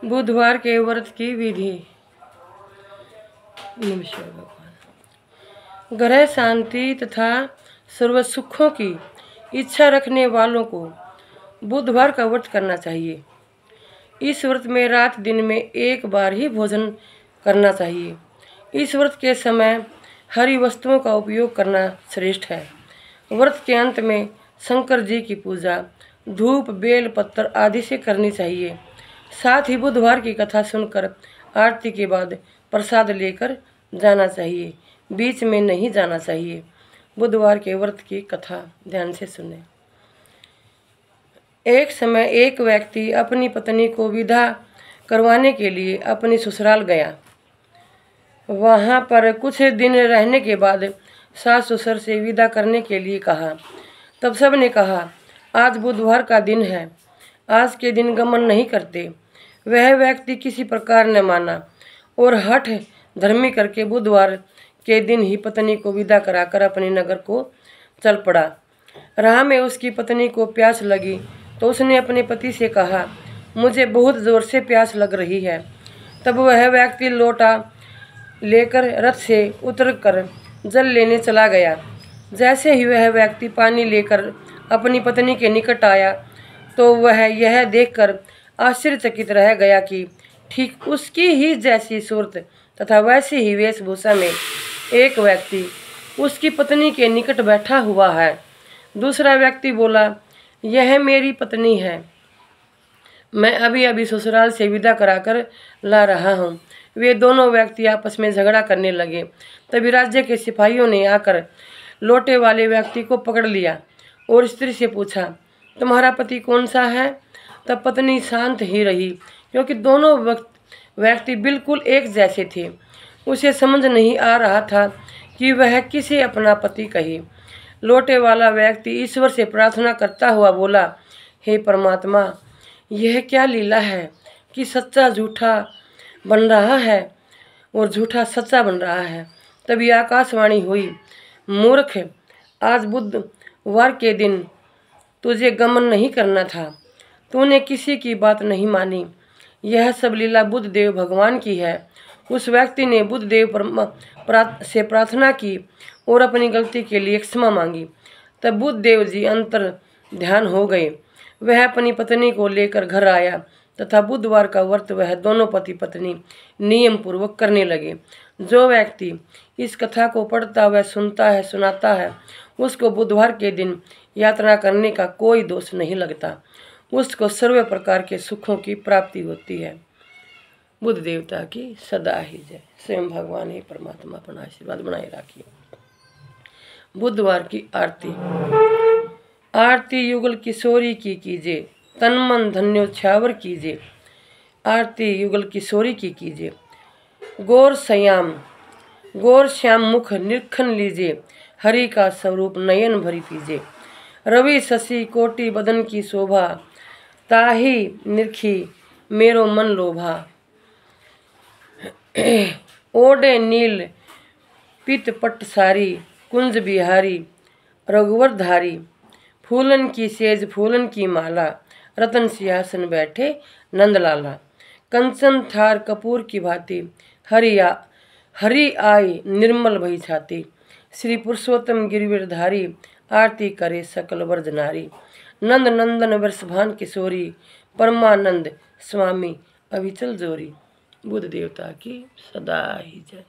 बुधवार के व्रत की विधि। नमस्कार भगवान। ग्रह शांति तथा सर्व सुखों की इच्छा रखने वालों को बुधवार का व्रत करना चाहिए। इस व्रत में रात दिन में एक बार ही भोजन करना चाहिए। इस व्रत के समय हरी वस्तुओं का उपयोग करना श्रेष्ठ है। व्रत के अंत में शंकर जी की पूजा धूप बेल पत्र आदि से करनी चाहिए। साथ ही बुधवार की कथा सुनकर आरती के बाद प्रसाद लेकर जाना चाहिए, बीच में नहीं जाना चाहिए। बुधवार के व्रत की कथा ध्यान से सुने। एक समय एक व्यक्ति अपनी पत्नी को विदा करवाने के लिए अपनी ससुराल गया। वहाँ पर कुछ दिन रहने के बाद सास ससुर से विदा करने के लिए कहा। तब सब ने कहा, आज बुधवार का दिन है, आज के दिन गमन नहीं करते। वह व्यक्ति किसी प्रकार न माना और हठ धर्मी करके बुधवार के दिन ही पत्नी को विदा कराकर अपने नगर को चल पड़ा। राह में उसकी पत्नी को प्यास लगी तो उसने अपने पति से कहा, मुझे बहुत जोर से प्यास लग रही है। तब वह व्यक्ति लोटा लेकर रथ से उतरकर जल लेने चला गया। जैसे ही वह व्यक्ति पानी लेकर अपनी पत्नी के निकट आया तो वह यह देखकर आश्चर्यचकित रह गया कि ठीक उसकी ही जैसी सूरत तथा वैसी ही वेशभूषा में एक व्यक्ति उसकी पत्नी के निकट बैठा हुआ है। दूसरा व्यक्ति बोला, यह मेरी पत्नी है, मैं अभी अभी ससुराल से विदा कराकर ला रहा हूँ। वे दोनों व्यक्ति आपस में झगड़ा करने लगे। तभी राज्य के सिपाहियों ने आकर लोटे वाले व्यक्ति को पकड़ लिया और स्त्री से पूछा, तुम्हारा पति कौन सा है? तब पत्नी शांत ही रही, क्योंकि दोनों व्यक्ति बिल्कुल एक जैसे थे। उसे समझ नहीं आ रहा था कि वह किसे अपना पति कहे। लोटे वाला व्यक्ति ईश्वर से प्रार्थना करता हुआ बोला, हे परमात्मा, यह क्या लीला है कि सच्चा झूठा बन रहा है और झूठा सच्चा बन रहा है। तभी आकाशवाणी हुई, मूर्ख, आज बुधवार के दिन तुझे गमन नहीं करना था, तूने किसी की बात नहीं मानी। यह सब लीला बुद्धदेव भगवान की है। उस व्यक्ति ने बुद्धदेव से प्रार्थना की और अपनी गलती के लिए क्षमा मांगी। तब बुद्धदेव जी अंतर ध्यान हो गए। वह अपनी पत्नी को लेकर घर आया तथा बुधवार का व्रत वह दोनों पति पत्नी नियम पूर्वक करने लगे। जो व्यक्ति इस कथा को पढ़ता व सुनता है सुनाता है, उसको बुधवार के दिन यात्रा करने का कोई दोष नहीं लगता। उसको सर्व प्रकार के सुखों की प्राप्ति होती है। बुद्ध देवता की सदा ही जय। स्वयं भगवान ही परमात्मा अपना आशीर्वाद बनाए रखिए। बुधवार की आरती। आरती युगल किशोरी की कीजिए, तन मन धन्योछावर कीजिए। आरती युगल किशोरी की कीजिए। गौर श्याम मुख निरखन लीजिए, हरि का स्वरूप नयन भरी पीजिए। रवि शशि कोटि बदन की शोभा, ताही निरखी मेरो मन लोभा। ओडे नील पित पट सारी, कुंज बिहारी रघुवर धारी। फूलन की सेज फूलन की माला, रतन सिंहासन बैठे नंदलाला। कंचन थार कपूर की भांति, हरि आई निर्मल भई छाती। श्री पुरुषोत्तम गिरिवीरधारी, आरती करे सकल वर्ज नारी। नंद नंदन वृषभान किशोरी, परमानंद स्वामी अविचल जोरी। बुद्ध देवता की सदा ही जय।